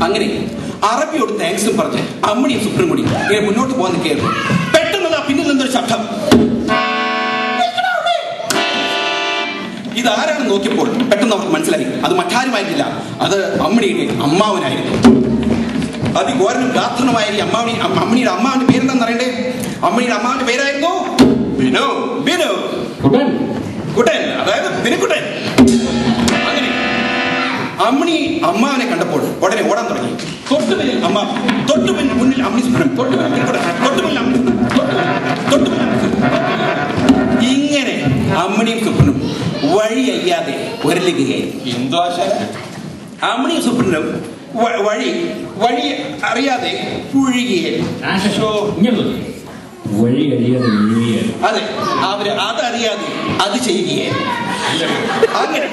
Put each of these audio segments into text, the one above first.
അങ്ങനെ അറബിയോട് താങ്ക്സും പറഞ്ഞ് അമ്മിണിയും സുപ്രീം കൂടി ഇങ്ങനെ മുന്നോട്ട് പോകാൻ നിൽക്കുകയായിരുന്നു. പെട്ടെന്ന് പിന്നിൽ നിന്നൊരു ശബ്ദം. ഇതാരാണെന്ന് നോക്കിയപ്പോൾ പെട്ടെന്ന് അവർക്ക് മനസ്സിലായി അത് മറ്റാരുമായിരുന്നില്ല, അത് അമ്മിണിയുടെ അമ്മാവനായിരുന്നു. അതിഘോരനും ഗാത്രനുമായ ഈ അമ്മിണിയുടെ അമ്മാവന്റെ പേരെന്താന്ന് അറിയണ്ടേ? അമ്മിണിയുടെ അമ്മാവന്റെ പേരായിരുന്നു ബിനു. ബിനു കുട്ടൻ, അതായത് ബിനുക്കുട്ടൻ. അങ്ങനെ അമ്മിണി അമ്മാവനെ കണ്ടപ്പോൾ ഉടനെ ഓടാൻ തുടങ്ങി. തൊട്ടുപിന്നിൽ അമ്മാവൻ, മുന്നിൽ അമ്മിണി സുപ്രീം, ഇങ്ങനെ അമ്മിണിയും സുപ്രീനും വഴിയയ്യാതെ ഉരലുകയായി. അമ്മിണിയും സുപ്രീനും വഴി അറിയാതെ അതെ, അവര് അതറിയാതെ അത് ചെയ്യുകയായിരുന്നു. അങ്ങനെ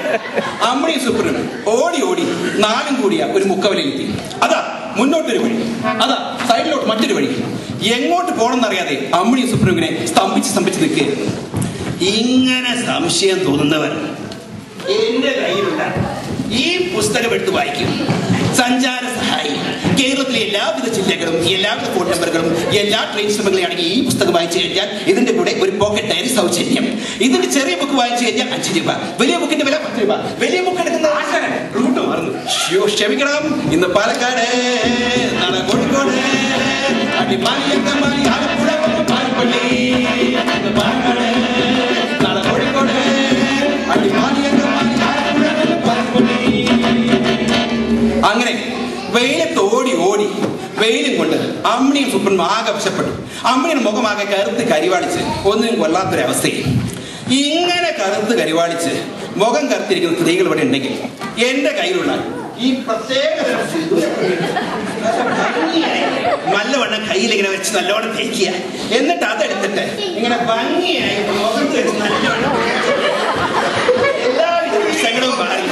അമ്മിണിയും സുപ്രീനും ഓടി ഓടി നാലും കൂടിയ ഒരു മുക്കവലയിലെത്തി. അതാ മുന്നോട്ടൊരു വഴി, അതാ സൈഡിലോട്ട് മറ്റൊരു വഴി. എങ്ങോട്ട് പോകണമെന്നറിയാതെ അമ്മിണിയും സുപ്രീം ഇങ്ങനെ സ്തംഭിച്ച് നിൽക്കുകയായിരുന്നു. ഇങ്ങനെ സംശയം തോന്നുന്നവർ എന്റെ കയ്യിലുള്ള ഈ പുസ്തകം എടുത്ത് വായിക്കും. സഞ്ചാര സഹായി, കേരളത്തിലെ എല്ലാവിധ ജില്ലകളും എല്ലാവിധ ഫോൺ നമ്പറുകളും എല്ലാ ട്രെയിൻ ശ്രമങ്ങളും അടങ്ങി ഈ പുസ്തകം വായിച്ചു കഴിഞ്ഞാൽ ഇതിന്റെ കൂടെ ഒരു പോക്കറ്റ് ഡയറി സൗജന്യം. ഇതിന്റെ ചെറിയ ബുക്ക് വായിച്ചു കഴിഞ്ഞാൽ 5 രൂപ, വലിയ ബുക്കിന്റെ വില 10 രൂപ. വലിയ ബുക്ക് എടുക്കുന്ന റൂട്ട് മാറുന്നു. ക്ഷമിക്കണം, ഇന്ന് പാലക്കാട്, നാളെ കോഴിക്കോട്, അടിമാലി, ആലപ്പുഴ, പാലപ്പള്ളി. പാലക്കാട്, നാളെ കോഴിക്കോട്, അടിമാലി, ആലപ്പുഴ, പാലപ്പള്ളി. അങ്ങനെ വെയിലത്തോടി ഓടി വെയിലും കൊണ്ട് അമ്മിണിയും സുപ്രീം ആകെ വശപ്പെട്ടു. അമ്മിണിയുടെ മുഖമാകെ കറുത്ത് കരിവാടിച്ച് ഒന്നിനും കൊള്ളാത്തൊരവസ്ഥയിൽ. ഇങ്ങനെ കറുത്ത് കരിവാടിച്ച് മുഖം കറുത്തിരിക്കുന്ന സ്ത്രീകൾ ഇവിടെ ഉണ്ടെങ്കിൽ എന്റെ കയ്യിലുള്ള ഈ പ്രത്യേക നല്ലവണ്ണം കയ്യിലിങ്ങനെ വെച്ച് നല്ലോണം തേക്കുക. എന്നിട്ട് അതെടുത്തിട്ട് ഇങ്ങനെ ഭംഗിയായി മുഖത്ത് വെച്ച് നല്ലോണം എല്ലാവിധ വിഷയങ്ങളും മാറി,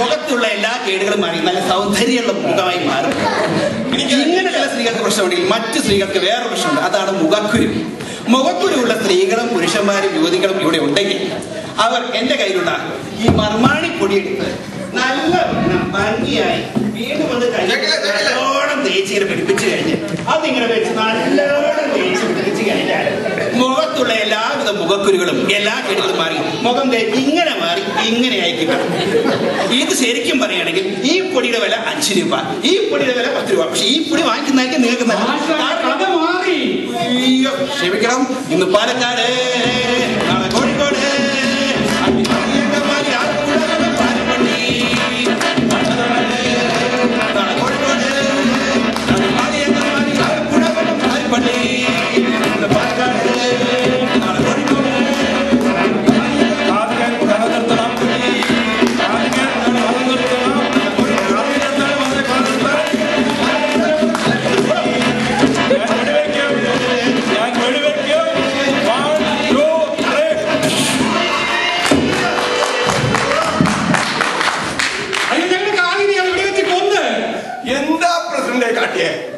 മുഖത്തുള്ള എല്ലാ കേടുകളും മാറി നല്ല സൗന്ദര്യമുള്ള മുഖമായി മാറും. ഇങ്ങനെ ചില സ്ത്രീകൾക്ക് പ്രശ്നമുണ്ടെങ്കിൽ മറ്റു സ്ത്രീകൾക്ക് വേറെ പ്രശ്നമുണ്ട്, അതാണ് മുഖക്കുരു. മുഖക്കുരുവുള്ള സ്ത്രീകളും പുരുഷന്മാരും യുവതികളും ഇവിടെ ഉണ്ടെങ്കിൽ അവർ എന്റെ കയ്യിലുള്ള ഈ മർമാണി പൊടിയെടുത്ത് നല്ല ഭംഗിയായി വീണ്ടും വന്ന് നല്ലോണം തേച്ചിങ്ങനെ പിടിപ്പിച്ചു കഴിഞ്ഞ് അതിങ്ങനെ വെച്ച് നല്ലോണം തേച്ച് പിടിപ്പിച്ചു കഴിഞ്ഞാൽ മുഖത്തുള്ള എല്ലാവിധ മുഖക്കുരുകളും എല്ലാ കേടുകളും മാറി മുഖം ഇങ്ങനെ മാറി ഇങ്ങനെയായി കിട്ടും. ഇത് ശരിക്കും പറയുകയാണെങ്കിൽ ഈ പൊടിയുടെ വില 5 രൂപ, ഈ പൊടിയുടെ വില 10 രൂപ. പക്ഷെ ഈ പൊടി വാങ്ങിക്കുന്നതായിരിക്കും നിങ്ങൾക്ക് മാറി. ക്ഷമിക്കണം, ഇന്ന് പാലക്കാട്, നാളെ കോഴിക്കോട്,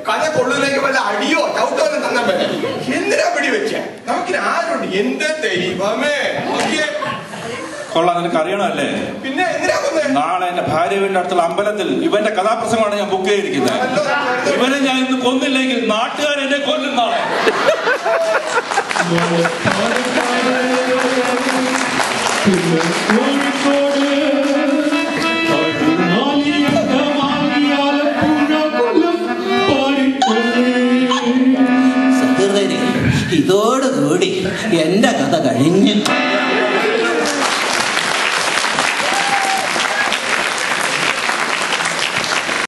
കഥ കൊള്ളിലേക്ക് വല്ല അടിയോ ചവിട്ടോ തന്നാൻ പറ്റും. എന്തിനാ പിടി വെച്ച നമുക്കിന് ആരുണ്ട്? എന്റെ ദൈവമേ, കൊള്ളാം, നിനക്ക് അറിയണമല്ലേ? പിന്നെ എന്തിനാ കൊന്നേ? നാളെ എന്റെ ഭാര്യ വീടിന്റെ അടുത്തുള്ള അമ്പലത്തിൽ ഇവന്റെ കഥാപ്രസംഗമാണ് ഞാൻ ബുക്ക് ചെയ്തിരിക്കുന്നത്. ഇവനെ ഞാൻ ഇന്ന് കൊന്നില്ലെങ്കിൽ നാട്ടുകാർ എന്നെ കൊല്ലും നാളെ. ഇതോടുകൂടി എന്റെ കഥ കഴിഞ്ഞു.